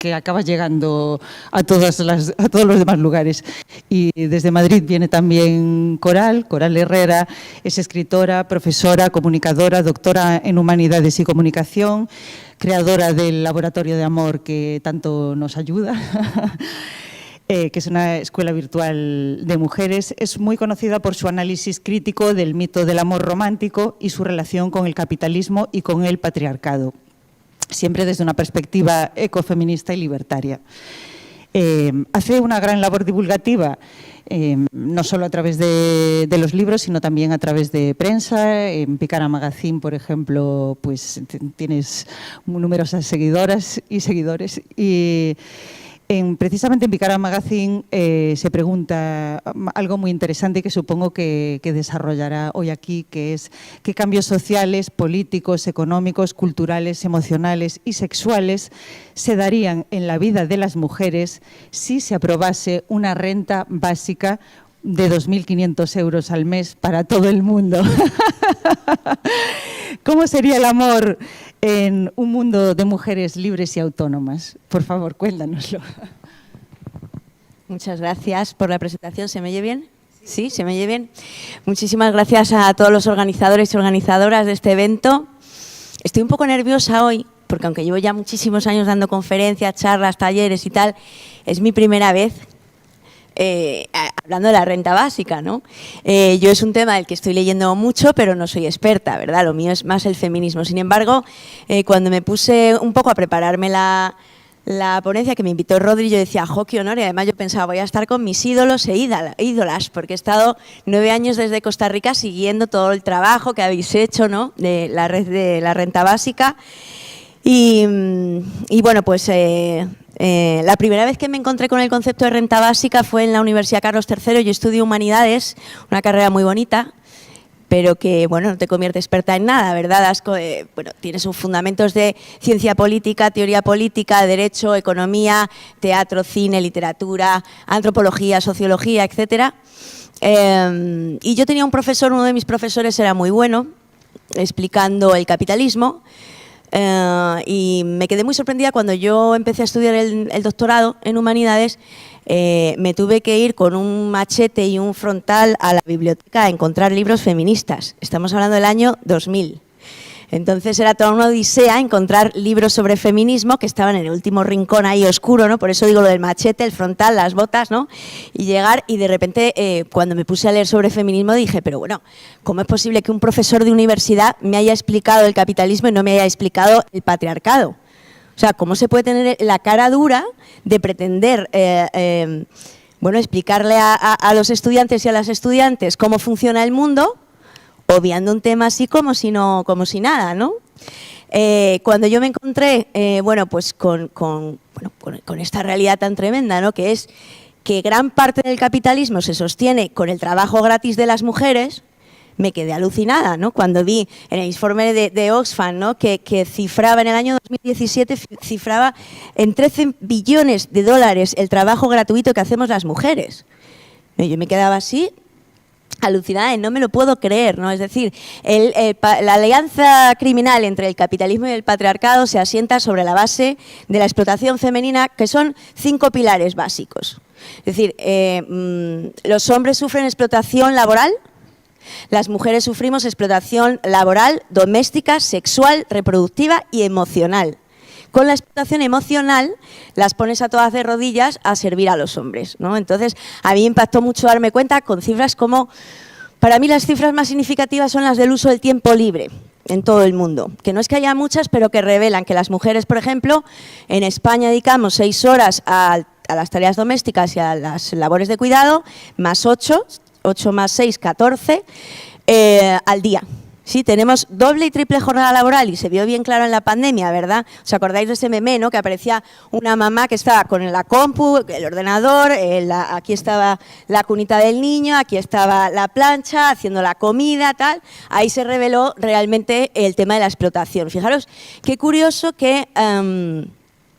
que acaba llegando a todos los demás lugares. Y desde Madrid viene también Coral Herrera, es escritora, profesora, comunicadora, doctora en Humanidades y Comunicación, creadora del Laboratorio de Amor que tanto nos ayuda, que es una escuela virtual de mujeres. Es muy conocida por su análisis crítico del mito del amor romántico y su relación con el capitalismo y con el patriarcado, siempre desde una perspectiva ecofeminista y libertaria. Hace una gran labor divulgativa, no solo a través de los libros, sino también a través de prensa. En Picara Magazine, por ejemplo, pues tienes numerosas seguidoras y seguidores. Y precisamente en Picara Magazine se pregunta algo muy interesante que supongo que desarrollará hoy aquí, que es qué cambios sociales, políticos, económicos, culturales, emocionales y sexuales se darían en la vida de las mujeres si se aprobase una renta básica de 2.500 euros al mes para todo el mundo. ¿Cómo sería el amor en un mundo de mujeres libres y autónomas? Por favor, cuéntanoslo. Muchas gracias por la presentación. ¿Se me oye bien? Sí, se me oye bien. Muchísimas gracias a todos los organizadores y organizadoras de este evento. Estoy un poco nerviosa hoy, porque aunque llevo ya muchísimos años dando conferencias, charlas, talleres y tal, es mi primera vez hablando de la renta básica, ¿no? Yo es un tema del que estoy leyendo mucho, pero no soy experta, ¿verdad? Lo mío es más el feminismo. Sin embargo, cuando me puse un poco a prepararme la ponencia que me invitó Rodri, yo decía, ¡jo, qué honor! Y además yo pensaba, voy a estar con mis ídolos e ídolas, porque he estado 9 años desde Costa Rica siguiendo todo el trabajo que habéis hecho, ¿no?, de la red de la renta básica. Y bueno, pues la primera vez que me encontré con el concepto de renta básica fue en la Universidad Carlos III. Yo estudio Humanidades, una carrera muy bonita, pero que, bueno, no te convierte experta en nada, ¿verdad? Bueno, tienes sus fundamentos de ciencia política, teoría política, derecho, economía, teatro, cine, literatura, antropología, sociología, etcétera. Y yo tenía un profesor, uno de mis profesores era muy bueno, explicando el capitalismo, y me quedé muy sorprendida cuando yo empecé a estudiar el doctorado en Humanidades. Me tuve que ir con un machete y un frontal a la biblioteca a encontrar libros feministas. Estamos hablando del año 2000. Entonces era toda una odisea encontrar libros sobre feminismo que estaban en el último rincón ahí oscuro, ¿no? Por eso digo lo del machete, el frontal, las botas, ¿no? Y llegar y de repente cuando me puse a leer sobre feminismo dije, pero bueno, ¿cómo es posible que un profesor de universidad me haya explicado el capitalismo y no me haya explicado el patriarcado? O sea, ¿cómo se puede tener la cara dura de pretender bueno, explicarle a los estudiantes y a las estudiantes cómo funciona el mundo, obviando un tema así como si nada, ¿no? Cuando yo me encontré, bueno, pues con esta realidad tan tremenda, ¿no?, que es que gran parte del capitalismo se sostiene con el trabajo gratis de las mujeres, me quedé alucinada, ¿no? Cuando vi en el informe de Oxfam, ¿no?, que cifraba en el año 2017, cifraba en 13 billones de dólares el trabajo gratuito que hacemos las mujeres. Yo me quedaba así, alucinada, y no me lo puedo creer, ¿no? Es decir, la alianza criminal entre el capitalismo y el patriarcado se asienta sobre la base de la explotación femenina, que son 5 pilares básicos. Es decir, los hombres sufren explotación laboral, las mujeres sufrimos explotación laboral, doméstica, sexual, reproductiva y emocional. Con la explotación emocional las pones a todas de rodillas a servir a los hombres, ¿no? Entonces, a mí me impactó mucho darme cuenta con cifras como, para mí las cifras más significativas son las del uso del tiempo libre en todo el mundo, que no es que haya muchas, pero que revelan que las mujeres, por ejemplo, en España dedicamos 6 horas a las tareas domésticas y a las labores de cuidado, más 8 más 6, 14 al día. Sí, tenemos doble y triple jornada laboral y se vio bien claro en la pandemia, ¿verdad? ¿Os acordáis de ese meme, no?, que aparecía una mamá que estaba con la compu, el ordenador, aquí estaba la cunita del niño, aquí estaba la plancha, haciendo la comida, tal. Ahí se reveló realmente el tema de la explotación. Fijaros qué curioso que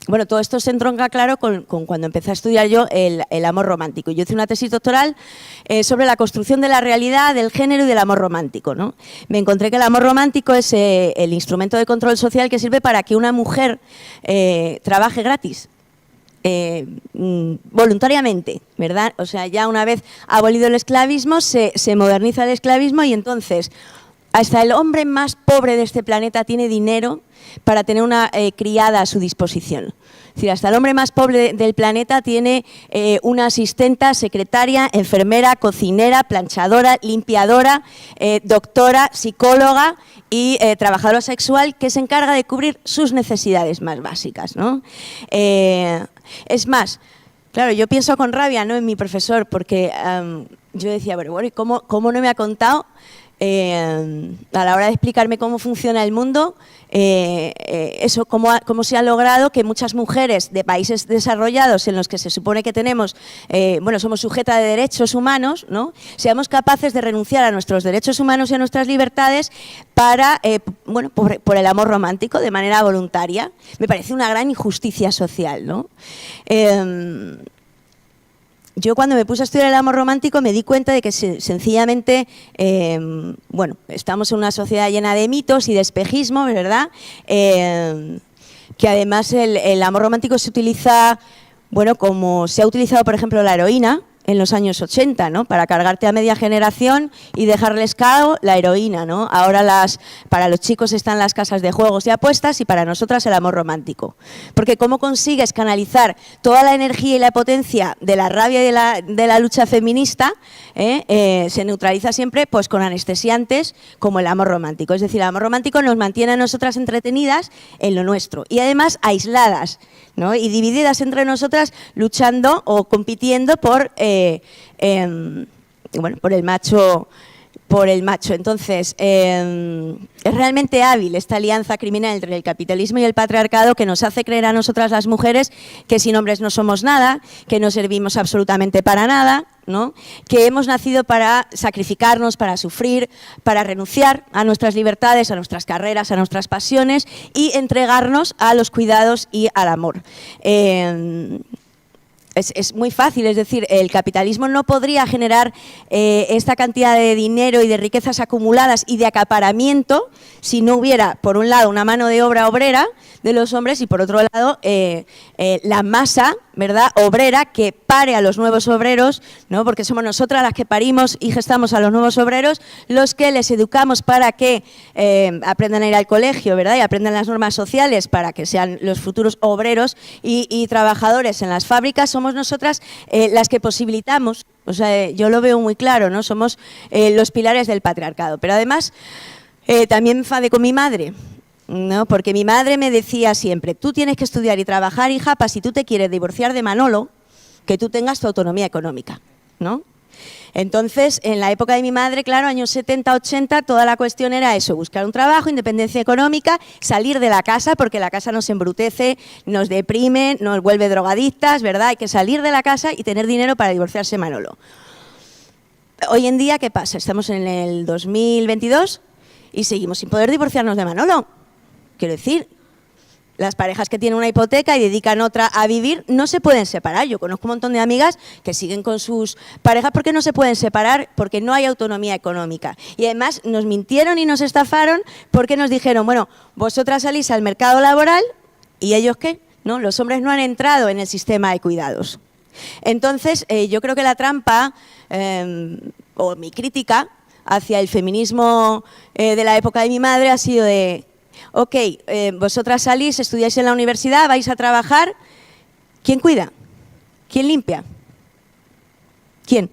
bueno, todo esto se entronca claro con cuando empecé a estudiar yo el amor romántico. Yo hice una tesis doctoral sobre la construcción de la realidad, del género y del amor romántico, ¿no? Me encontré que el amor romántico es el instrumento de control social que sirve para que una mujer trabaje gratis. voluntariamente, ¿verdad? O sea, ya una vez abolido el esclavismo, se moderniza el esclavismo y entonces hasta el hombre más pobre de este planeta tiene dinero para tener una criada a su disposición. Es decir, hasta el hombre más pobre del planeta tiene una asistenta, secretaria, enfermera, cocinera, planchadora, limpiadora, doctora, psicóloga y trabajadora sexual que se encarga de cubrir sus necesidades más básicas, ¿no? Es más, claro, yo pienso con rabia, ¿no?, en mi profesor, porque yo decía, bueno, ¿y cómo no me ha contado a la hora de explicarme cómo funciona el mundo, eso, cómo se ha logrado que muchas mujeres de países desarrollados en los que se supone que tenemos, bueno, somos sujetas de derechos humanos, ¿no?, seamos capaces de renunciar a nuestros derechos humanos y a nuestras libertades para, bueno, por el amor romántico, de manera voluntaria? Me parece una gran injusticia social, ¿no? Yo cuando me puse a estudiar el amor romántico me di cuenta de que sencillamente, bueno, estamos en una sociedad llena de mitos y de espejismo, ¿verdad? Que además el amor romántico se utiliza, bueno, como se ha utilizado, por ejemplo, la heroína en los años 80, ¿no?, para cargarte a media generación y dejarles cao la heroína, ¿no? Ahora para los chicos están las casas de juegos y apuestas y para nosotras el amor romántico. Porque ¿cómo consigues canalizar toda la energía y la potencia de la rabia y de la lucha feminista? Se neutraliza siempre pues con anestesiantes como el amor romántico. Es decir, el amor romántico nos mantiene a nosotras entretenidas en lo nuestro y además aisladas, ¿no?, y divididas entre nosotras, luchando o compitiendo por bueno, por el macho. Entonces, es realmente hábil esta alianza criminal entre el capitalismo y el patriarcado que nos hace creer a nosotras las mujeres que sin hombres no somos nada, que no servimos absolutamente para nada, ¿no?, que hemos nacido para sacrificarnos, para sufrir, para renunciar a nuestras libertades, a nuestras carreras, a nuestras pasiones y entregarnos a los cuidados y al amor. Es muy fácil, es decir, el capitalismo no podría generar esta cantidad de dinero y de riquezas acumuladas y de acaparamiento si no hubiera, por un lado, una mano de obra obrera de los hombres y, por otro lado, la masa, ¿verdad?, obrera que pare a los nuevos obreros, ¿no?, porque somos nosotras las que parimos y gestamos a los nuevos obreros, los que les educamos para que aprendan a ir al colegio, ¿verdad?, y aprendan las normas sociales para que sean los futuros obreros y trabajadores en las fábricas. Somos nosotras las que posibilitamos, o sea, yo lo veo muy claro, ¿no?, somos los pilares del patriarcado. Pero además, también me enfadé con mi madre, ¿no?, porque mi madre me decía siempre, tú tienes que estudiar y trabajar, hija, para si tú te quieres divorciar de Manolo, que tú tengas tu autonomía económica, ¿no? Entonces, en la época de mi madre, claro, años 70, 80, toda la cuestión era eso, buscar un trabajo, independencia económica, salir de la casa, porque la casa nos embrutece, nos deprime, nos vuelve drogadictas, ¿verdad? Hay que salir de la casa y tener dinero para divorciarse Manolo. Hoy en día, ¿qué pasa? Estamos en el 2022 y seguimos sin poder divorciarnos de Manolo. Quiero decir, las parejas que tienen una hipoteca y dedican otra a vivir no se pueden separar. Yo conozco un montón de amigas que siguen con sus parejas porque no se pueden separar, porque no hay autonomía económica. Y además nos mintieron y nos estafaron porque nos dijeron, bueno, vosotras salís al mercado laboral y ¿ellos qué? ¿No? Los hombres no han entrado en el sistema de cuidados. Entonces, yo creo que la trampa o mi crítica hacia el feminismo de la época de mi madre ha sido de... Ok, vosotras salís, estudiáis en la universidad, vais a trabajar. ¿Quién cuida? ¿Quién limpia? ¿Quién?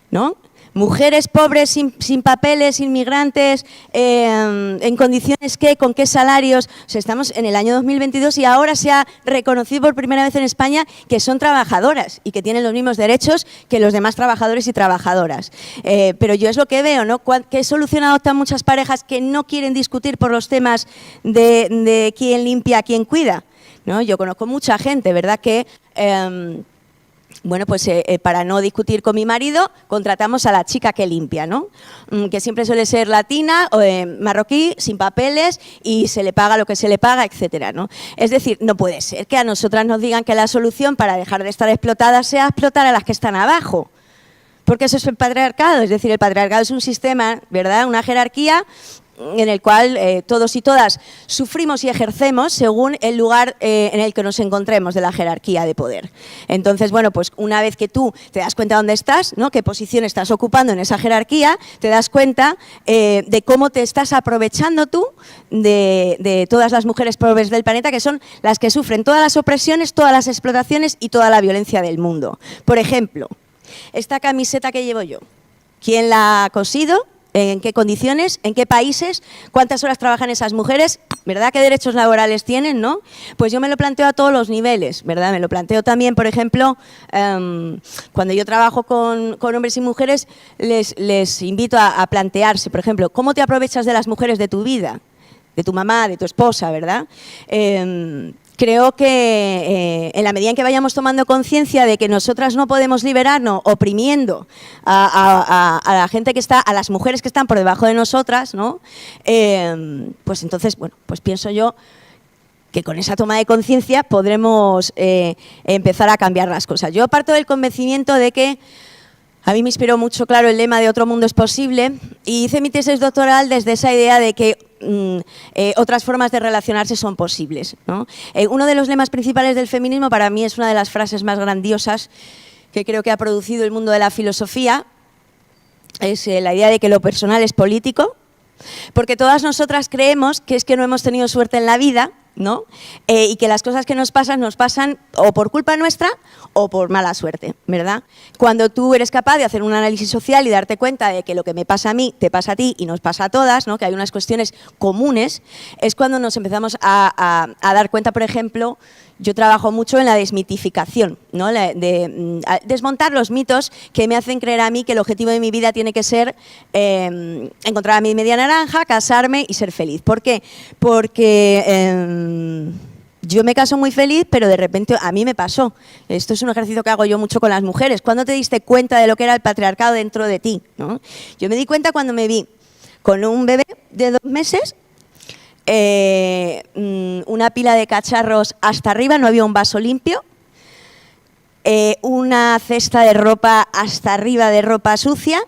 ¿No? Mujeres pobres, sin papeles, inmigrantes, en condiciones ¿qué? ¿Con qué salarios? O sea, estamos en el año 2022 y ahora se ha reconocido por primera vez en España que son trabajadoras y que tienen los mismos derechos que los demás trabajadores y trabajadoras. Pero yo es lo que veo, ¿no? ¿Qué solución adoptan muchas parejas que no quieren discutir por los temas de quién limpia, quién cuida? ¿No? Yo conozco mucha gente, ¿verdad?, que... bueno, pues para no discutir con mi marido, contratamos a la chica que limpia, ¿no? Que siempre suele ser latina, marroquí, sin papeles y se le paga lo que se le paga, etcétera, ¿no? Es decir, no puede ser que a nosotras nos digan que la solución para dejar de estar explotadas sea explotar a las que están abajo. Porque eso es el patriarcado, es decir, el patriarcado es un sistema, ¿verdad?, una jerarquía en el cual todos y todas sufrimos y ejercemos según el lugar en el que nos encontremos de la jerarquía de poder. Entonces, bueno, pues una vez que tú te das cuenta dónde estás, ¿no?, qué posición estás ocupando en esa jerarquía, te das cuenta de cómo te estás aprovechando tú de todas las mujeres pobres del planeta, que son las que sufren todas las opresiones, todas las explotaciones y toda la violencia del mundo. Por ejemplo, esta camiseta que llevo yo, ¿quién la ha cosido? ¿En qué condiciones? ¿En qué países? ¿Cuántas horas trabajan esas mujeres? ¿Verdad? ¿Qué derechos laborales tienen? ¿No? Pues yo me lo planteo a todos los niveles, ¿verdad? Me lo planteo también, por ejemplo, cuando yo trabajo con hombres y mujeres, les invito a plantearse, por ejemplo, ¿cómo te aprovechas de las mujeres de tu vida? De tu mamá, de tu esposa, ¿verdad? Creo que en la medida en que vayamos tomando conciencia de que nosotras no podemos liberarnos oprimiendo a la gente que está, a las mujeres que están por debajo de nosotras, ¿no? Pues entonces, bueno, pues pienso yo que con esa toma de conciencia podremos empezar a cambiar las cosas. Yo parto del convencimiento de que a mí me inspiró mucho, claro, el lema de Otro mundo es posible, y hice mi tesis doctoral desde esa idea de que otras formas de relacionarse son posibles, ¿no? Uno de los lemas principales del feminismo para mí es una de las frases más grandiosas que creo que ha producido el mundo de la filosofía, es la idea de que lo personal es político, porque todas nosotras creemos que es que no hemos tenido suerte en la vida, ¿no? Y que las cosas que nos pasan o por culpa nuestra o por mala suerte, ¿verdad? Cuando tú eres capaz de hacer un análisis social y darte cuenta de que lo que me pasa a mí te pasa a ti y nos pasa a todas, ¿no?, que hay unas cuestiones comunes, es cuando nos empezamos a dar cuenta, por ejemplo, yo trabajo mucho en la desmitificación, ¿no?, de desmontar los mitos que me hacen creer a mí que el objetivo de mi vida tiene que ser encontrar a mi media naranja, casarme y ser feliz. ¿Por qué? Porque yo me caso muy feliz, pero de repente a mí me pasó. Esto es un ejercicio que hago yo mucho con las mujeres. ¿Cuándo te diste cuenta de lo que era el patriarcado dentro de ti, ¿no? Yo me di cuenta cuando me vi con un bebé de 2 meses, una pila de cacharros hasta arriba, no había un vaso limpio, una cesta de ropa hasta arriba de ropa sucia,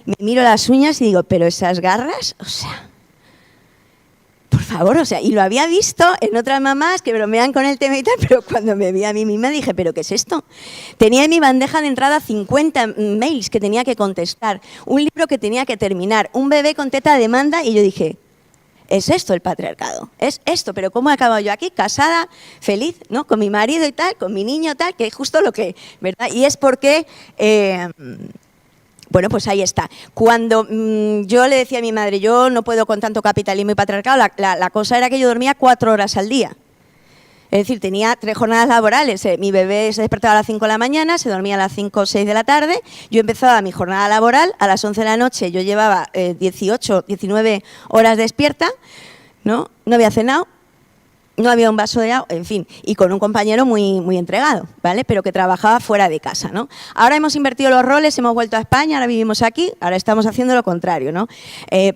me miro las uñas y digo, pero esas garras, o sea, por favor, o sea, y lo había visto en otras mamás que bromean con el tema y tal, pero cuando me vi a mí misma dije, ¿pero qué es esto? Tenía en mi bandeja de entrada 50 mails que tenía que contestar, un libro que tenía que terminar, un bebé con teta de demanda, y yo dije, es esto el patriarcado, es esto, pero ¿cómo he acabado yo aquí? Casada, feliz, ¿no?, con mi marido y tal, con mi niño tal, que es justo lo que, ¿verdad? Y es porque bueno, pues ahí está. Cuando yo le decía a mi madre, yo no puedo con tanto capitalismo y patriarcado, la cosa era que yo dormía 4 horas al día. Es decir, tenía 3 jornadas laborales. Mi bebé se despertaba a las 5 de la mañana, se dormía a las 5 o 6 de la tarde. Yo empezaba mi jornada laboral a las 11 de la noche. Yo llevaba 18, 19 horas despierta, ¿no? No había cenado, no había un vaso de agua, en fin, y con un compañero muy entregado, ¿vale? Pero que trabajaba fuera de casa, ¿no? Ahora hemos invertido los roles, hemos vuelto a España, ahora vivimos aquí, ahora estamos haciendo lo contrario, ¿no?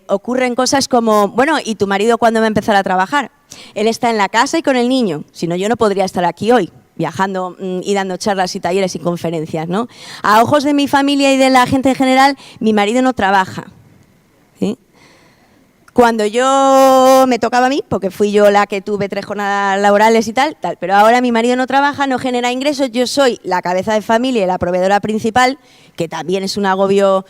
Ocurren cosas como, bueno, ¿y tu marido cuándo va a empezar a trabajar? Él está en la casa y con el niño, si no yo no podría estar aquí hoy, viajando y dando charlas y talleres y conferencias, ¿no? A ojos de mi familia y de la gente en general, mi marido no trabaja, ¿sí? Cuando yo me tocaba a mí, porque fui yo la que tuve 3 jornadas laborales y tal, pero ahora mi marido no trabaja, no genera ingresos, yo soy la cabeza de familia y la proveedora principal, que también es un agobio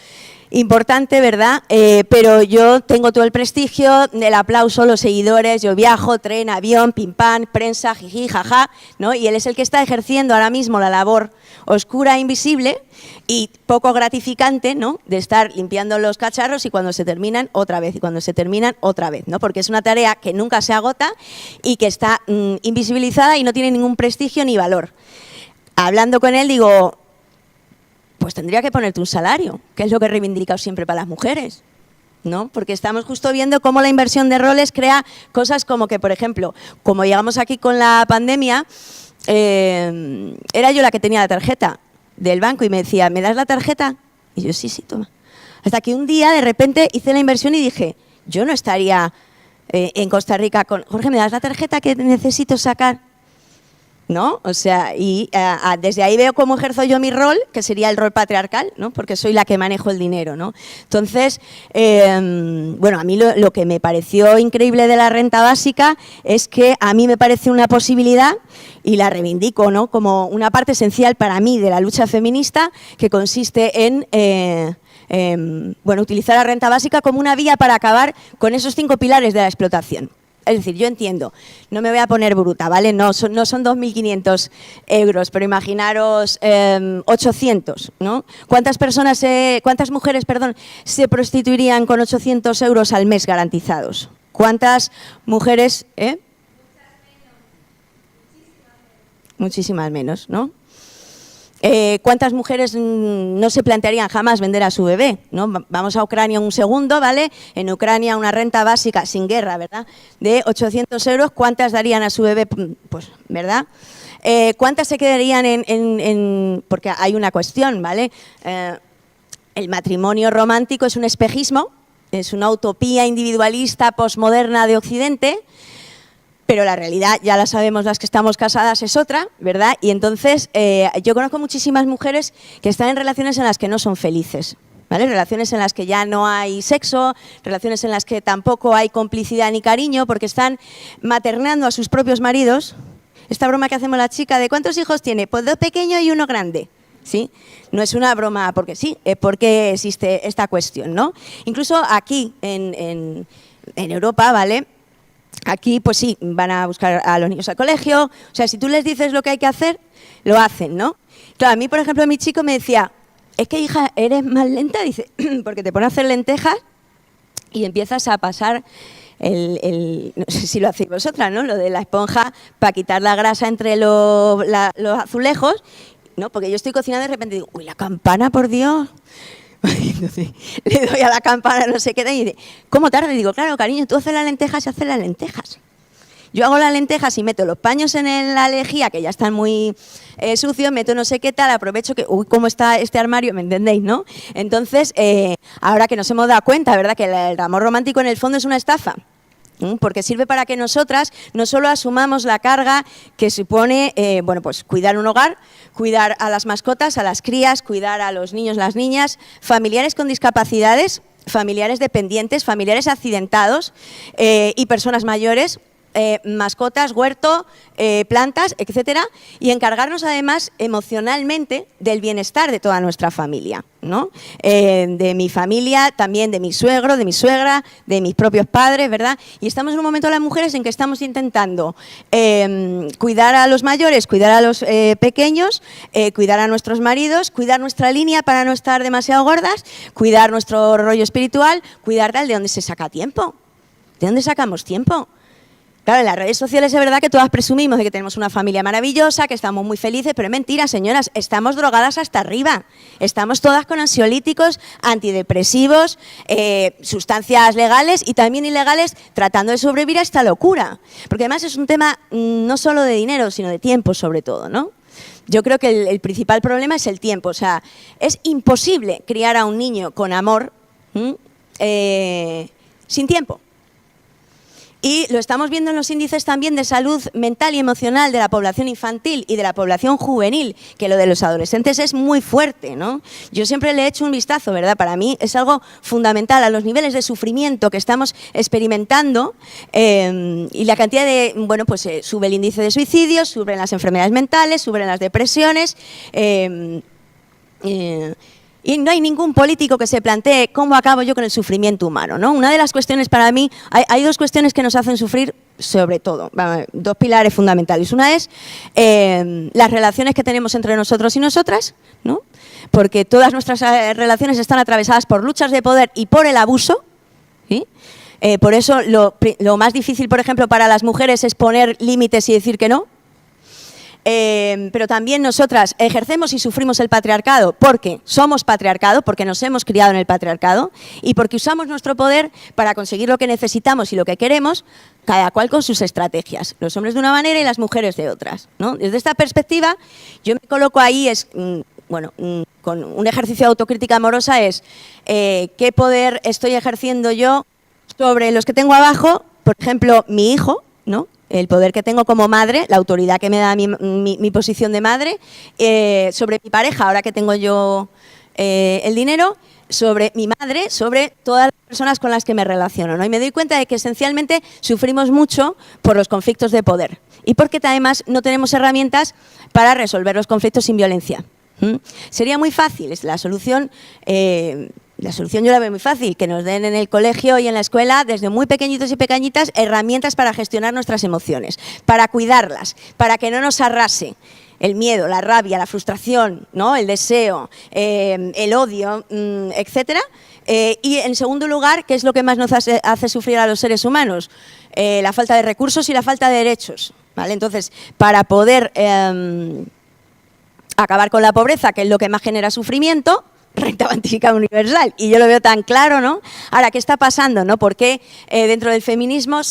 importante, ¿verdad? Pero yo tengo todo el prestigio, el aplauso, los seguidores, yo viajo, tren, avión, pim pam, prensa, jiji, jaja, ¿no? Y él es el que está ejerciendo ahora mismo la labor oscura, invisible y poco gratificante, ¿no?, de estar limpiando los cacharros y cuando se terminan otra vez, y cuando se terminan otra vez, ¿no? Porque es una tarea que nunca se agota y que está invisibilizada y no tiene ningún prestigio ni valor. Hablando con él digo, pues tendría que ponerte un salario, que es lo que he reivindicado siempre para las mujeres, ¿no? Porque estamos justo viendo cómo la inversión de roles crea cosas como que, por ejemplo, como llegamos aquí con la pandemia, era yo la que tenía la tarjeta del banco y me decía, ¿me das la tarjeta? Y yo, sí, toma. Hasta que un día, de repente, hice la inversión y dije, yo no estaría en Costa Rica con, Jorge, ¿me das la tarjeta que necesito sacar? ¿no? O sea, y desde ahí veo cómo ejerzo yo mi rol, que sería el rol patriarcal, ¿no? Porque soy la que manejo el dinero, ¿no? Entonces, bueno, a mí lo que me pareció increíble de la renta básica es que a mí me parece una posibilidad, y la reivindico, ¿no?, como una parte esencial para mí de la lucha feminista, que consiste en bueno, utilizar la renta básica como una vía para acabar con esos 5 pilares de la explotación. Es decir, yo entiendo, no me voy a poner bruta, ¿vale? No son 2.500 euros, pero imaginaros 800, ¿no? ¿Cuántas mujeres, perdón, se prostituirían con 800 euros al mes garantizados? ¿Cuántas mujeres? Muchísimas menos, ¿no? ¿Cuántas mujeres no se plantearían jamás vender a su bebé, ¿no? Vamos a Ucrania un segundo, ¿vale? En Ucrania una renta básica, sin guerra, ¿verdad?, de 800 euros, ¿cuántas darían a su bebé? Pues, ¿verdad? ¿Cuántas se quedarían porque hay una cuestión, ¿vale? El matrimonio romántico es un espejismo, es una utopía individualista posmoderna de Occidente, pero la realidad, ya la sabemos las que estamos casadas, es otra, ¿verdad? Y entonces yo conozco muchísimas mujeres que están en relaciones en las que no son felices, ¿vale? Relaciones en las que ya no hay sexo, relaciones en las que tampoco hay complicidad ni cariño, porque están maternando a sus propios maridos. Esta broma que hacemos la chica de ¿cuántos hijos tiene? Pues 2 pequeños y 1 grande. ¿Sí? No es una broma porque sí, es porque existe esta cuestión, ¿no? Incluso aquí en Europa, ¿vale? Aquí, pues sí, van a buscar a los niños al colegio. O sea, si tú les dices lo que hay que hacer, lo hacen, ¿no? Claro, a mí, por ejemplo, mi chico me decía, es que, hija, eres más lenta, dice, porque te pones a hacer lentejas y empiezas a pasar no sé si lo hacéis vosotras, ¿no?, lo de la esponja para quitar la grasa entre los azulejos, ¿no? Porque yo estoy cocinando y de repente digo, uy, la campana, por Dios. Entonces, le doy a la campana, no sé qué, y dice, ¿cómo tarde? Digo, claro, cariño, tú haces las lentejas y haces las lentejas. Yo hago las lentejas y meto los paños en la lejía, que ya están muy sucios, meto no sé qué tal, aprovecho que, uy, cómo está este armario, ¿me entendéis, no? Entonces, ahora que nos hemos dado cuenta, ¿verdad?, que el amor romántico en el fondo es una estafa. Porque sirve para que nosotras no solo asumamos la carga que supone, bueno, pues cuidar un hogar, cuidar a las mascotas, a las crías, cuidar a los niños, las niñas, familiares con discapacidades, familiares dependientes, familiares accidentados y personas mayores, mascotas, huerto, plantas, etcétera, y encargarnos además emocionalmente del bienestar de toda nuestra familia, ¿no? De mi familia, también de mi suegro, de mi suegra, de mis propios padres, ¿verdad? Y estamos en un momento las mujeres en que estamos intentando cuidar a los mayores, cuidar a los pequeños, cuidar a nuestros maridos, cuidar nuestra línea para no estar demasiado gordas, cuidar nuestro rollo espiritual, cuidar tal. ¿De dónde se saca tiempo? ¿De dónde sacamos tiempo? Claro, en las redes sociales es verdad que todas presumimos de que tenemos una familia maravillosa, que estamos muy felices, pero es mentira, señoras, estamos drogadas hasta arriba. Estamos todas con ansiolíticos, antidepresivos, sustancias legales y también ilegales, tratando de sobrevivir a esta locura. Porque además es un tema no solo de dinero, sino de tiempo sobre todo, ¿no? Yo creo que el principal problema es el tiempo. O sea, es imposible criar a un niño con amor sin tiempo. Y lo estamos viendo en los índices también de salud mental y emocional de la población infantil y de la población juvenil, que lo de los adolescentes es muy fuerte, ¿no? Yo siempre le he hecho un vistazo, ¿verdad? Para mí es algo fundamental a los niveles de sufrimiento que estamos experimentando y la cantidad de, bueno, pues sube el índice de suicidios, suben las enfermedades mentales, suben las depresiones. Y no hay ningún político que se plantee cómo acabo yo con el sufrimiento humano, ¿no? Una de las cuestiones para mí, hay 2 cuestiones que nos hacen sufrir sobre todo, 2 pilares fundamentales. Una es las relaciones que tenemos entre nosotros y nosotras, ¿no? Porque todas nuestras relaciones están atravesadas por luchas de poder y por el abuso, ¿sí? Por eso lo más difícil, por ejemplo, para las mujeres es poner límites y decir que no. Pero también nosotras ejercemos y sufrimos el patriarcado porque somos patriarcado, porque nos hemos criado en el patriarcado y porque usamos nuestro poder para conseguir lo que necesitamos y lo que queremos, cada cual con sus estrategias, los hombres de una manera y las mujeres de otras, ¿no? Desde esta perspectiva yo me coloco ahí, bueno, con un ejercicio de autocrítica amorosa es qué poder estoy ejerciendo yo sobre los que tengo abajo, por ejemplo, mi hijo, ¿no? el poder que tengo como madre, la autoridad que me da mi posición de madre, sobre mi pareja, ahora que tengo yo el dinero, sobre mi madre, sobre todas las personas con las que me relaciono, ¿no? Y me doy cuenta de que esencialmente sufrimos mucho por los conflictos de poder y porque además no tenemos herramientas para resolver los conflictos sin violencia. Sería muy fácil, es la solución yo la veo muy fácil, que nos den en el colegio y en la escuela, desde muy pequeñitos y pequeñitas, herramientas para gestionar nuestras emociones, para cuidarlas, para que no nos arrase el miedo, la rabia, la frustración, ¿no? El deseo, el odio, etcétera. Y en segundo lugar, ¿qué es lo que más nos hace sufrir a los seres humanos? La falta de recursos y la falta de derechos, ¿vale? Entonces, para poder acabar con la pobreza, que es lo que más genera sufrimiento, renta básica universal, y yo lo veo tan claro, ¿no? Ahora, ¿qué está pasando, no? ¿Por qué dentro del feminismo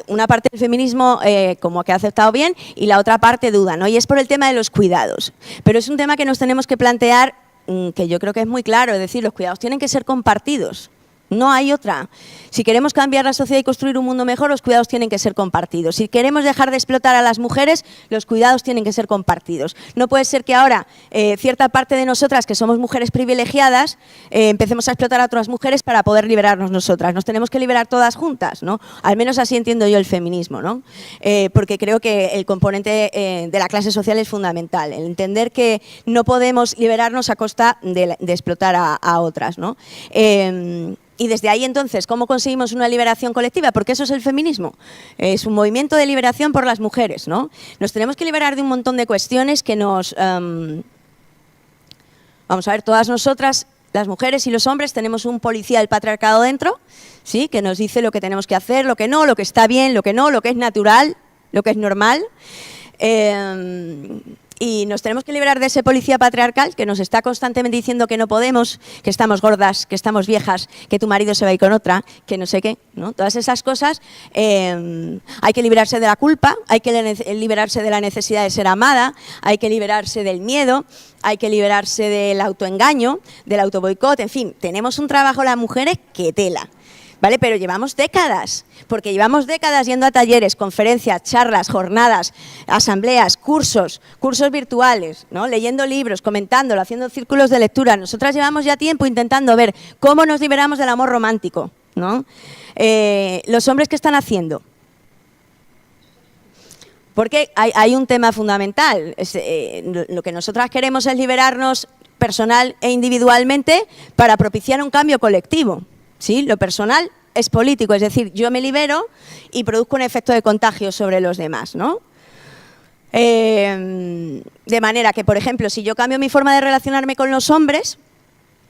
una parte del feminismo como que ha aceptado bien y la otra parte duda, ¿no? Y es por el tema de los cuidados. Pero es un tema que nos tenemos que plantear, que yo creo que es muy claro, es decir, los cuidados tienen que ser compartidos. No hay otra. Si queremos cambiar la sociedad y construir un mundo mejor, los cuidados tienen que ser compartidos. Si queremos dejar de explotar a las mujeres, los cuidados tienen que ser compartidos. No puede ser que ahora cierta parte de nosotras, que somos mujeres privilegiadas, empecemos a explotar a otras mujeres para poder liberarnos nosotras. Nos tenemos que liberar todas juntas, ¿no? Al menos así entiendo yo el feminismo, ¿no? Porque creo que el componente de la clase social es fundamental. El entender que no podemos liberarnos a costa de explotar a otras, ¿no? Y desde ahí, entonces, ¿cómo conseguimos una liberación colectiva? Porque eso es el feminismo. Es un movimiento de liberación por las mujeres, ¿no? Nos tenemos que liberar de un montón de cuestiones que nos... vamos a ver, todas nosotras, las mujeres y los hombres, tenemos un policía del patriarcado dentro, ¿sí? Que nos dice lo que tenemos que hacer, lo que no, lo que está bien, lo que no, lo que es natural, lo que es normal. Y nos tenemos que liberar de ese policía patriarcal que nos está constantemente diciendo que no podemos, que estamos gordas, que estamos viejas, que tu marido se va a ir con otra, que no sé qué, ¿no? Todas esas cosas. Hay que liberarse de la culpa, hay que liberarse de la necesidad de ser amada, hay que liberarse del miedo, hay que liberarse del autoengaño, del autoboicot, en fin, tenemos un trabajo las mujeres que tela. ¿Vale? Pero llevamos décadas, porque llevamos décadas yendo a talleres, conferencias, charlas, jornadas, asambleas, cursos virtuales, ¿no? Leyendo libros, comentándolo, haciendo círculos de lectura. Nosotras llevamos ya tiempo intentando ver cómo nos liberamos del amor romántico, ¿no? Los hombres, ¿qué están haciendo? Porque hay un tema fundamental. Lo que nosotras queremos es liberarnos personal e individualmente para propiciar un cambio colectivo. ¿Sí? Lo personal es político, es decir, yo me libero y produzco un efecto de contagio sobre los demás, ¿no? De manera que, por ejemplo, si yo cambio mi forma de relacionarme con los hombres,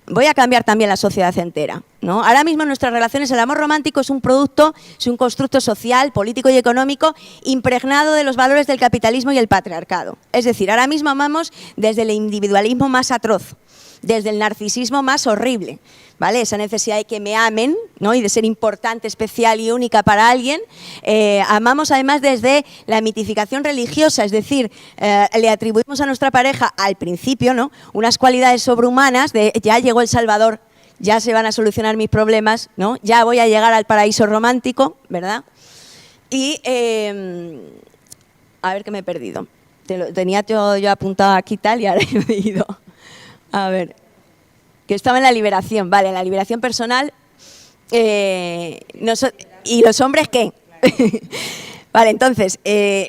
voy a cambiar también la sociedad entera, ¿no? Ahora mismo en nuestras relaciones el amor romántico es un producto, es un constructo social, político y económico impregnado de los valores del capitalismo y el patriarcado. Es decir, ahora mismo amamos desde el individualismo más atroz, desde el narcisismo más horrible, ¿vale? Esa necesidad de que me amen, ¿no? Y de ser importante, especial y única para alguien. Amamos además desde la mitificación religiosa, es decir, le atribuimos a nuestra pareja al principio, ¿no? Unas cualidades sobrehumanas de ya llegó el Salvador, ya se van a solucionar mis problemas, ¿no? Ya voy a llegar al paraíso romántico, ¿verdad? Y a ver que me he perdido. Tenía yo apuntado aquí tal y ahora he ido. A ver, que estaba en la liberación, vale, en la liberación personal. ¿Y los hombres qué? Vale, entonces,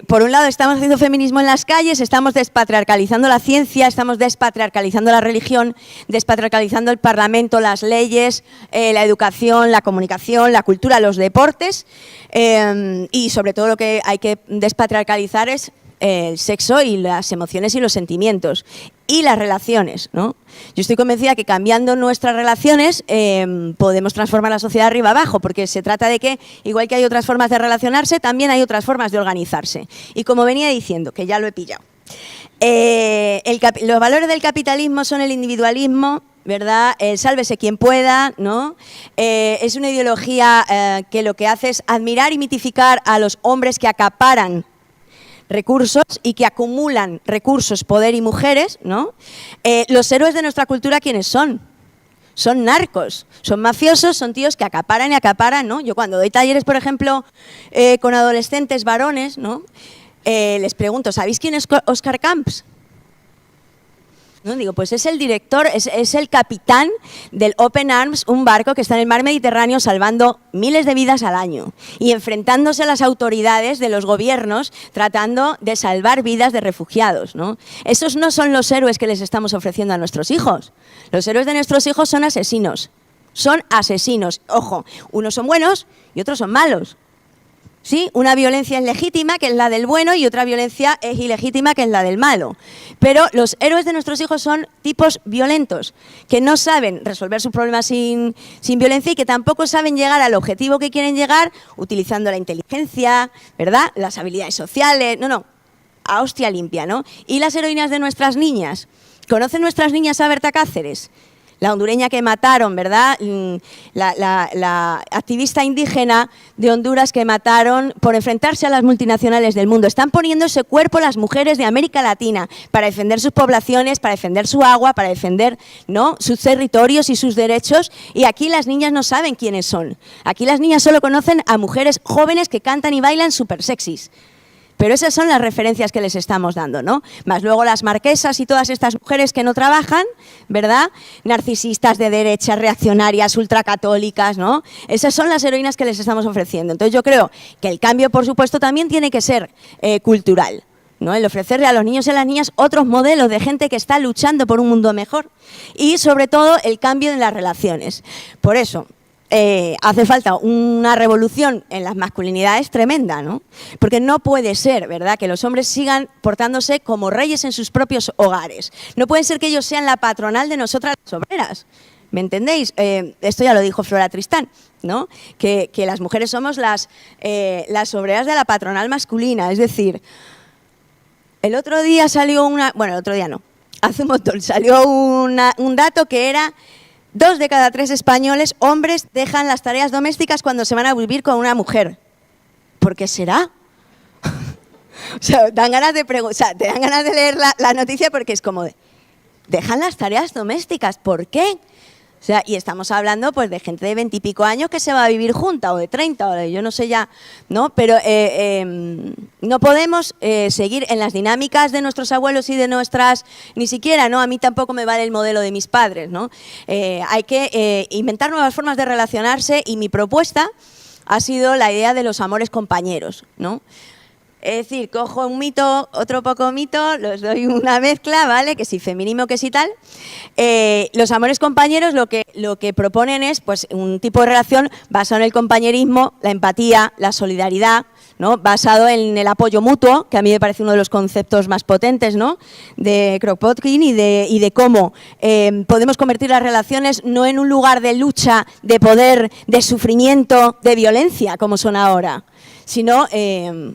por un lado estamos haciendo feminismo en las calles, estamos despatriarcalizando la ciencia, estamos despatriarcalizando la religión, despatriarcalizando el parlamento, las leyes, la educación, la comunicación, la cultura, los deportes, y sobre todo lo que hay que despatriarcalizar es el sexo y las emociones y los sentimientos y las relaciones, ¿no? Yo estoy convencida que cambiando nuestras relaciones podemos transformar la sociedad arriba abajo, porque se trata de que, igual que hay otras formas de relacionarse, también hay otras formas de organizarse. Y como venía diciendo, que ya lo he pillado, los valores del capitalismo son el individualismo, ¿verdad? Sálvese quien pueda, ¿no? Es una ideología que lo que hace es admirar y mitificar a los hombres que acaparan recursos y que acumulan recursos, poder y mujeres, ¿no? Los héroes de nuestra cultura, ¿quiénes son? son narcos, son mafiosos, son tíos que acaparan y acaparan, ¿no? Yo cuando doy talleres, por ejemplo, con adolescentes varones, ¿no? Les pregunto, ¿sabéis quién es Oscar Camps? ¿No? Digo, pues es el director, es el capitán del Open Arms, un barco que está en el mar Mediterráneo salvando miles de vidas al año y enfrentándose a las autoridades de los gobiernos tratando de salvar vidas de refugiados, ¿no? Esos no son los héroes que les estamos ofreciendo a nuestros hijos. Los héroes de nuestros hijos son asesinos. Son asesinos. Ojo, unos son buenos y otros son malos. ¿Sí? Una violencia es legítima, que es la del bueno, y otra violencia es ilegítima, que es la del malo. Pero los héroes de nuestros hijos son tipos violentos, que no saben resolver sus problemas sin violencia y que tampoco saben llegar al objetivo que quieren llegar utilizando la inteligencia, ¿verdad? Las habilidades sociales, no, a hostia limpia, ¿no? Y las heroínas de nuestras niñas. ¿Conocen nuestras niñas a Berta Cáceres? La hondureña que mataron, ¿verdad? La activista indígena de Honduras que mataron por enfrentarse a las multinacionales del mundo. Están poniendo ese cuerpo las mujeres de América Latina para defender sus poblaciones, para defender su agua, para defender, ¿no?, sus territorios y sus derechos. Y aquí las niñas no saben quiénes son. Aquí las niñas solo conocen a mujeres jóvenes que cantan y bailan súper sexys. Pero esas son las referencias que les estamos dando, ¿no? Más luego las marquesas y todas estas mujeres que no trabajan, ¿verdad? Narcisistas de derecha, reaccionarias, ultracatólicas, ¿no? Esas son las heroínas que les estamos ofreciendo. Entonces yo creo que el cambio, por supuesto, también tiene que ser cultural, ¿no? El ofrecerle a los niños y a las niñas otros modelos de gente que está luchando por un mundo mejor. Y, sobre todo, el cambio en las relaciones. Por eso hace falta una revolución en las masculinidades tremenda, ¿no? Porque no puede ser, ¿verdad?, que los hombres sigan portándose como reyes en sus propios hogares. No puede ser que ellos sean la patronal de nosotras las obreras. ¿Me entendéis? Esto ya lo dijo Flora Tristán, ¿no? Que las mujeres somos las obreras de la patronal masculina. Es decir, el otro día salió el otro día no, hace un montón, salió un dato que era: 2 de cada 3 españoles, hombres, dejan las tareas domésticas cuando se van a vivir con una mujer. ¿Por qué será? O sea, te dan ganas de leer la noticia porque es como dejan las tareas domésticas, ¿por qué? O sea, y estamos hablando pues de gente de 20 y pico años que se va a vivir junta, o de 30, o de yo no sé ya, ¿no? Pero no podemos seguir en las dinámicas de nuestros abuelos y de nuestras, ni siquiera, ¿no? A mí tampoco me vale el modelo de mis padres, ¿no? Hay que inventar nuevas formas de relacionarse, y mi propuesta ha sido la idea de los amores compañeros, ¿no? Es decir, cojo un mito, otro poco mito, los doy una mezcla, ¿vale? Que si feminismo, que si tal. Los amores compañeros lo que proponen es pues un tipo de relación basado en el compañerismo, la empatía, la solidaridad, ¿no? Basado en el apoyo mutuo, que a mí me parece uno de los conceptos más potentes, ¿no?, de Kropotkin, y de cómo podemos convertir las relaciones no en un lugar de lucha, de poder, de sufrimiento, de violencia, como son ahora, sino,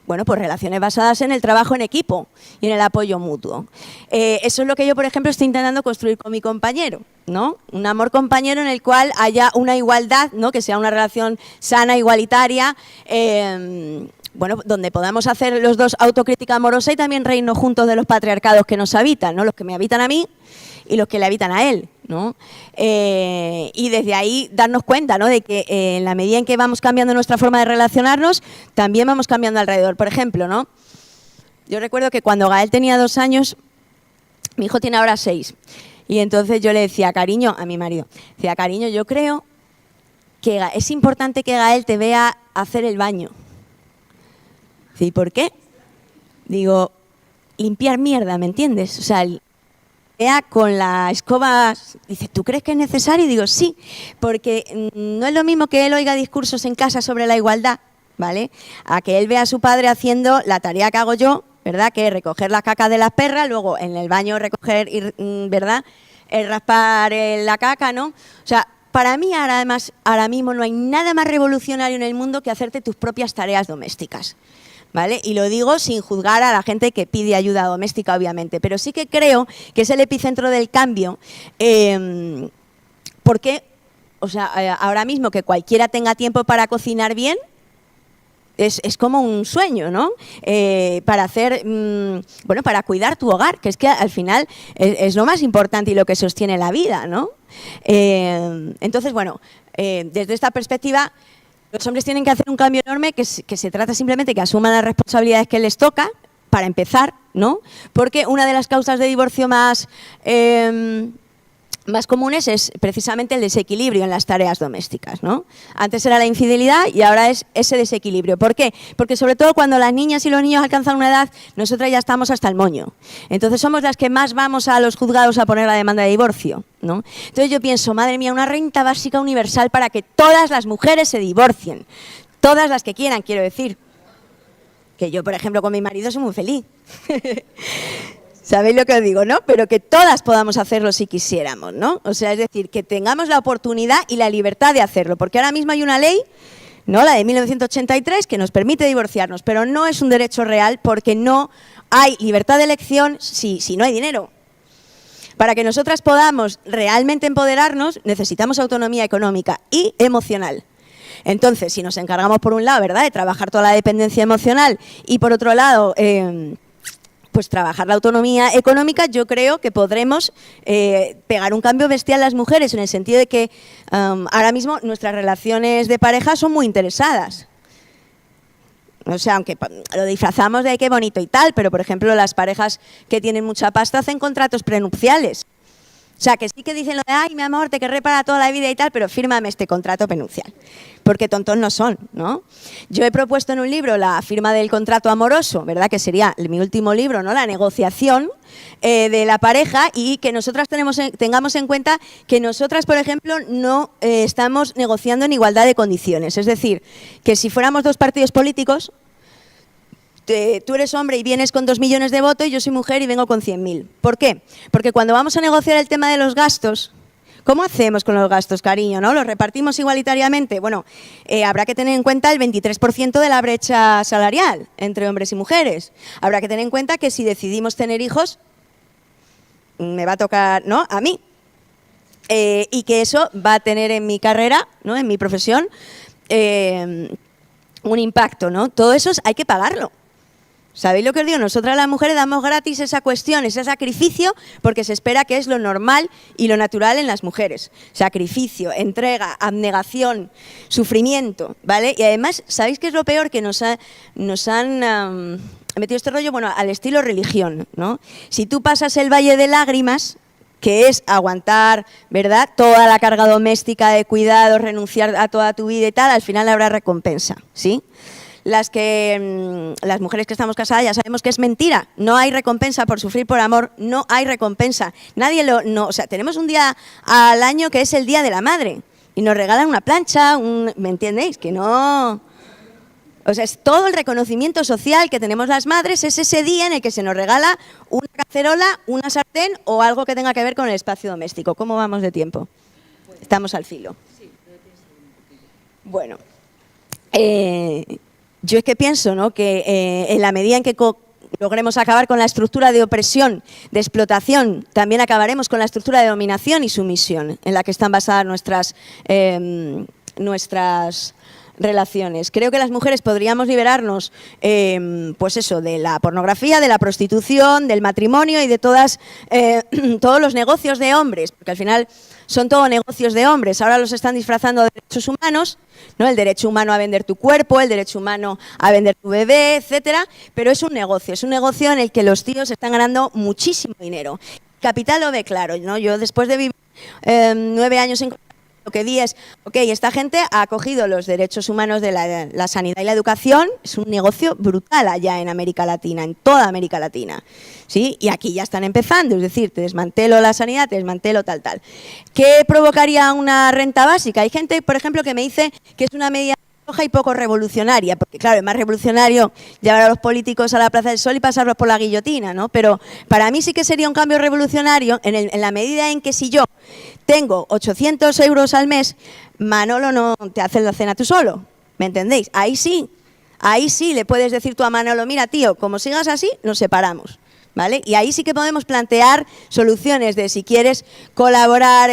bueno, pues relaciones basadas en el trabajo en equipo y en el apoyo mutuo. Eso es lo que yo, por ejemplo, estoy intentando construir con mi compañero, ¿no? Un amor compañero en el cual haya una igualdad, ¿no?, que sea una relación sana, igualitaria, bueno, donde podamos hacer los dos autocrítica amorosa y también reírnos juntos de los patriarcados que nos habitan, ¿no?, los que me habitan a mí y los que le habitan a él, ¿no? Y desde ahí darnos cuenta, ¿no?, de que en la medida en que vamos cambiando nuestra forma de relacionarnos, también vamos cambiando alrededor. Por ejemplo, ¿no?, yo recuerdo que cuando Gael tenía 2 años, mi hijo tiene ahora 6, y entonces yo le decía, cariño, a mi marido, decía, cariño, yo creo que es importante que Gael te vea hacer el baño. ¿Y por qué? Digo, limpiar mierda, ¿me entiendes? O sea, vea con la escoba. Dice, ¿tú crees que es necesario? Y digo, sí, porque no es lo mismo que él oiga discursos en casa sobre la igualdad, ¿vale?, a que él vea a su padre haciendo la tarea que hago yo, ¿verdad?, que es recoger las cacas de las perras, luego en el baño recoger, ¿verdad?, raspar la caca, ¿no? O sea, para mí ahora mismo no hay nada más revolucionario en el mundo que hacerte tus propias tareas domésticas, ¿vale? Y lo digo sin juzgar a la gente que pide ayuda doméstica, obviamente, pero sí que creo que es el epicentro del cambio, porque, o sea, ahora mismo que cualquiera tenga tiempo para cocinar bien, es como un sueño, ¿no? Para hacer, bueno, para cuidar tu hogar, que es que al final es lo más importante y lo que sostiene la vida, ¿no? Entonces, bueno, desde esta perspectiva, los hombres tienen que hacer un cambio enorme que se trata simplemente de que asuman las responsabilidades que les toca, para empezar, ¿no? Porque una de las causas de divorcio más comunes es precisamente el desequilibrio en las tareas domésticas, ¿no? Antes era la infidelidad y ahora es ese desequilibrio. ¿Por qué? Porque sobre todo cuando las niñas y los niños alcanzan una edad, nosotras ya estamos hasta el moño. Entonces somos las que más vamos a los juzgados a poner la demanda de divorcio, ¿no? Entonces yo pienso, madre mía, una renta básica universal para que todas las mujeres se divorcien. Todas las que quieran, quiero decir. Que yo, por ejemplo, con mi marido soy muy feliz. ¿Sabéis lo que os digo, no? Pero que todas podamos hacerlo si quisiéramos, ¿no? O sea, es decir, que tengamos la oportunidad y la libertad de hacerlo. Porque ahora mismo hay una ley, ¿no? La de 1983, que nos permite divorciarnos, pero no es un derecho real porque no hay libertad de elección si no hay dinero. Para que nosotras podamos realmente empoderarnos, necesitamos autonomía económica y emocional. Entonces, si nos encargamos por un lado, ¿verdad?, de trabajar toda la dependencia emocional y por otro lado, pues trabajar la autonomía económica, yo creo que podremos pegar un cambio bestial las mujeres, en el sentido de que ahora mismo nuestras relaciones de pareja son muy interesadas. O sea, aunque lo disfrazamos de qué bonito y tal, pero por ejemplo las parejas que tienen mucha pasta hacen contratos prenupciales. O sea, que sí que dicen lo de, ay, mi amor, te querré para toda la vida y tal, pero fírmame este contrato prenupcial. Porque tontos no son, ¿no? Yo he propuesto en un libro la firma del contrato amoroso, ¿verdad? Que sería mi último libro, ¿no? La negociación de la pareja, y que nosotras tengamos en cuenta que nosotras, por ejemplo, no estamos negociando en igualdad de condiciones. Es decir, que si fuéramos dos partidos políticos, tú eres hombre y vienes con 2 millones de votos y yo soy mujer y vengo con 100.000. ¿Por qué? Porque cuando vamos a negociar el tema de los gastos, ¿cómo hacemos con los gastos, cariño, no? ¿Los repartimos igualitariamente? Bueno, habrá que tener en cuenta el 23% de la brecha salarial entre hombres y mujeres. Habrá que tener en cuenta que si decidimos tener hijos, me va a tocar, ¿no?, a mí. Y que eso va a tener en mi carrera, ¿no?, en mi profesión, un impacto, ¿no? Todo eso hay que pagarlo. ¿Sabéis lo que os digo? Nosotras las mujeres damos gratis esa cuestión, ese sacrificio, porque se espera que es lo normal y lo natural en las mujeres. Sacrificio, entrega, abnegación, sufrimiento, ¿vale? Y además, ¿sabéis qué es lo peor? Que nos han metido este rollo, bueno, al estilo religión, ¿no? Si tú pasas el valle de lágrimas, que es aguantar, ¿verdad?, toda la carga doméstica de cuidado, renunciar a toda tu vida y tal, al final habrá recompensa, ¿sí? Las mujeres que estamos casadas ya sabemos que es mentira. No hay recompensa por sufrir por amor, no hay recompensa. O sea, tenemos un día al año que es el Día de la Madre y nos regalan una plancha, ¿me entendéis? Que no... O sea, es todo el reconocimiento social que tenemos las madres, es ese día en el que se nos regala una cacerola, una sartén o algo que tenga que ver con el espacio doméstico. ¿Cómo vamos de tiempo? Estamos al filo. Bueno, yo es que pienso, ¿no?, que en la medida en que logremos acabar con la estructura de opresión, de explotación, también acabaremos con la estructura de dominación y sumisión en la que están basadas nuestras relaciones. Creo que las mujeres podríamos liberarnos, pues eso, de la pornografía, de la prostitución, del matrimonio y de todos los negocios de hombres, porque al final son todo negocios de hombres. Ahora los están disfrazando de derechos humanos, ¿no? El derecho humano a vender tu cuerpo, el derecho humano a vender tu bebé, etcétera, pero es un negocio en el que los tíos están ganando muchísimo dinero. Capital lo ve claro, ¿no? Yo después de vivir 9 años en... Lo que vi es, ok, esta gente ha cogido los derechos humanos de la sanidad y la educación, es un negocio brutal allá en América Latina, en toda América Latina, ¿sí? Y aquí ya están empezando, es decir, te desmantelo la sanidad, te desmantelo tal. ¿Qué provocaría una renta básica? Hay gente, por ejemplo, que me dice que es una medida roja y poco revolucionaria, porque claro, es más revolucionario llevar a los políticos a la Plaza del Sol y pasarlos por la guillotina, ¿no? Pero para mí sí que sería un cambio revolucionario en la medida en que si yo tengo 800 euros al mes, Manolo no te hace la cena tú solo, ¿me entendéis? Ahí sí le puedes decir tú a Manolo, mira tío, como sigas así, nos separamos, ¿vale? Y ahí sí que podemos plantear soluciones de si quieres colaborar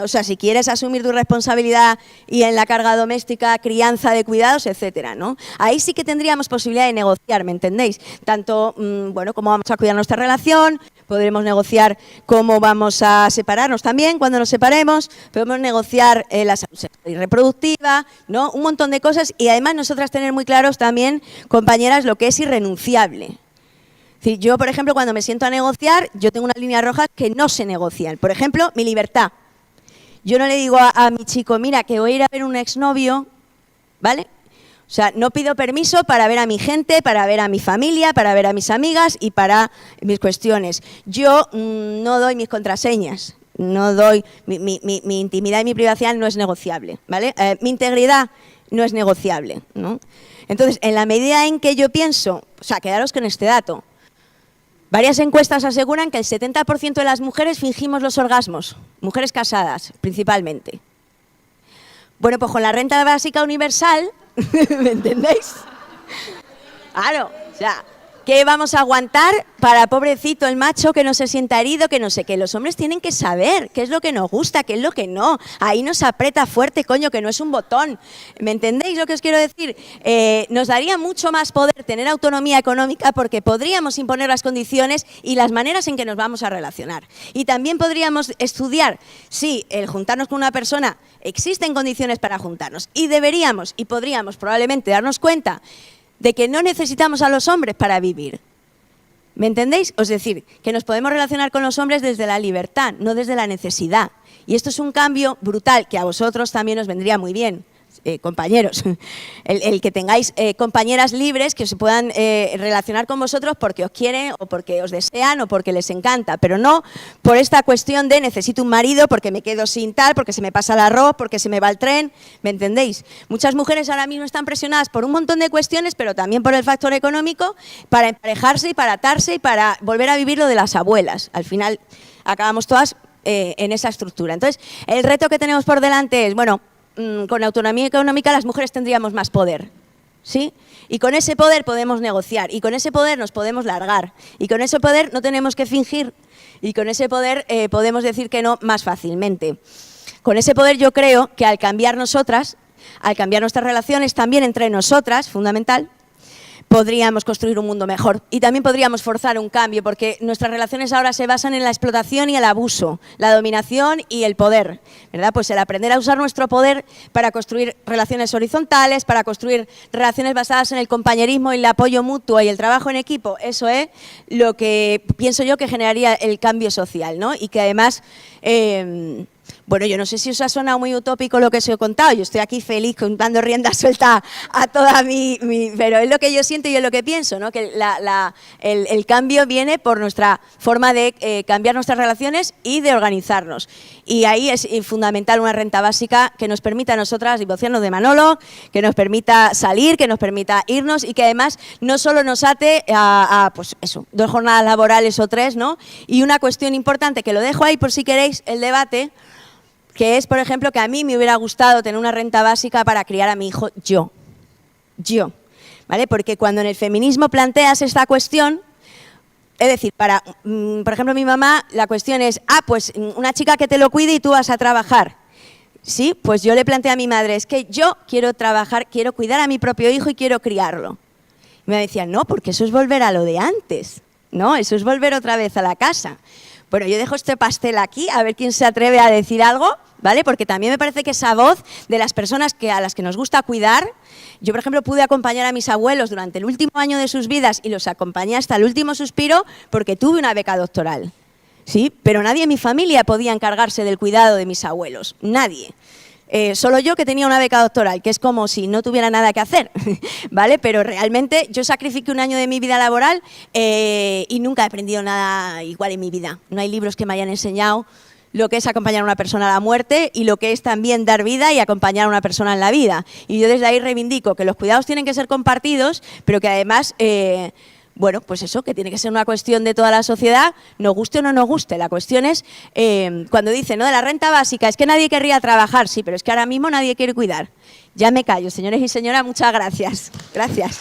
o sea, si quieres asumir tu responsabilidad y en la carga doméstica, crianza de cuidados, etcétera, ¿no? Ahí sí que tendríamos posibilidad de negociar, ¿me entendéis? Tanto, bueno, cómo vamos a cuidar nuestra relación, podremos negociar cómo vamos a separarnos también cuando nos separemos, podemos negociar la salud sexual y reproductiva, ¿no? Un montón de cosas y además nosotras tener muy claros también, compañeras, lo que es irrenunciable. Es decir, yo, por ejemplo, cuando me siento a negociar, yo tengo unas líneas rojas que no se negocian. Por ejemplo, mi libertad. Yo no le digo a mi chico, mira, que voy a ir a ver un exnovio, ¿vale? O sea, no pido permiso para ver a mi gente, para ver a mi familia, para ver a mis amigas y para mis cuestiones. Yo no doy mis contraseñas, no doy mi intimidad y mi privacidad no es negociable, ¿vale? Mi integridad no es negociable, ¿no? Entonces, en la medida en que yo pienso, o sea, quedaros con este dato, varias encuestas aseguran que el 70% de las mujeres fingimos los orgasmos, mujeres casadas principalmente. Bueno, pues con la renta básica universal, ¿me entendéis? Claro, o sea, ¿qué vamos a aguantar para pobrecito el macho que no se sienta herido, que no sé qué? Los hombres tienen que saber qué es lo que nos gusta, qué es lo que no. Ahí nos aprieta fuerte, coño, que no es un botón. ¿Me entendéis lo que os quiero decir? Nos daría mucho más poder tener autonomía económica porque podríamos imponer las condiciones y las maneras en que nos vamos a relacionar. Y también podríamos estudiar si el juntarnos con una persona existen condiciones para juntarnos. Y deberíamos y podríamos probablemente darnos cuenta de que no necesitamos a los hombres para vivir. ¿Me entendéis? Es decir, que nos podemos relacionar con los hombres desde la libertad, no desde la necesidad. Y esto es un cambio brutal que a vosotros también os vendría muy bien, compañeros. El que tengáis compañeras libres que se puedan relacionar con vosotros porque os quieren o porque os desean o porque les encanta, pero no por esta cuestión de necesito un marido porque me quedo sin tal, porque se me pasa el arroz, porque se me va el tren, ¿me entendéis? Muchas mujeres ahora mismo están presionadas por un montón de cuestiones, pero también por el factor económico, para emparejarse y para atarse y para volver a vivir lo de las abuelas. Al final acabamos todas en esa estructura. Entonces, el reto que tenemos por delante es, bueno, con autonomía económica las mujeres tendríamos más poder, ¿sí? Y con ese poder podemos negociar, y con ese poder nos podemos largar, y con ese poder no tenemos que fingir, y con ese poder podemos decir que no más fácilmente. Con ese poder yo creo que al cambiar nosotras, al cambiar nuestras relaciones también entre nosotras, fundamental, podríamos construir un mundo mejor y también podríamos forzar un cambio porque nuestras relaciones ahora se basan en la explotación y el abuso, la dominación y el poder, ¿verdad? Pues el aprender a usar nuestro poder para construir relaciones horizontales, para construir relaciones basadas en el compañerismo y el apoyo mutuo y el trabajo en equipo, eso es lo que pienso yo que generaría el cambio social, ¿no? Y que además... bueno, yo no sé si os ha sonado muy utópico lo que os he contado, yo estoy aquí feliz dando rienda suelta a toda pero es lo que yo siento y es lo que pienso, ¿no? Que el cambio viene por nuestra forma de cambiar nuestras relaciones y de organizarnos. Y ahí es fundamental una renta básica que nos permita a nosotras divorciarnos de Manolo, que nos permita salir, que nos permita irnos y que además no solo nos ate a pues eso, 2 jornadas laborales o 3, ¿no? Y una cuestión importante que lo dejo ahí por si queréis el debate, que es, por ejemplo, que a mí me hubiera gustado tener una renta básica para criar a mi hijo yo, ¿vale? Porque cuando en el feminismo planteas esta cuestión, es decir, por ejemplo, mi mamá, la cuestión es, pues una chica que te lo cuide y tú vas a trabajar. Sí, pues yo le planteé a mi madre, es que yo quiero trabajar, quiero cuidar a mi propio hijo y quiero criarlo. Y me decía, no, porque eso es volver a lo de antes, ¿no? Eso es volver otra vez a la casa. Bueno, yo dejo este pastel aquí, a ver quién se atreve a decir algo, ¿vale? Porque también me parece que esa voz de las personas a las que nos gusta cuidar, yo por ejemplo pude acompañar a mis abuelos durante el último año de sus vidas y los acompañé hasta el último suspiro porque tuve una beca doctoral, ¿sí? Pero nadie en mi familia podía encargarse del cuidado de mis abuelos, nadie. Solo yo que tenía una beca doctoral, que es como si no tuviera nada que hacer, ¿vale? Pero realmente yo sacrifiqué un año de mi vida laboral y nunca he aprendido nada igual en mi vida. No hay libros que me hayan enseñado lo que es acompañar a una persona a la muerte y lo que es también dar vida y acompañar a una persona en la vida. Y yo desde ahí reivindico que los cuidados tienen que ser compartidos, pero que además... bueno, pues eso, que tiene que ser una cuestión de toda la sociedad, nos guste o no nos guste. La cuestión es, cuando dice, ¿no?, de la renta básica, es que nadie querría trabajar, sí, pero es que ahora mismo nadie quiere cuidar. Ya me callo, señores y señoras, muchas gracias. Gracias.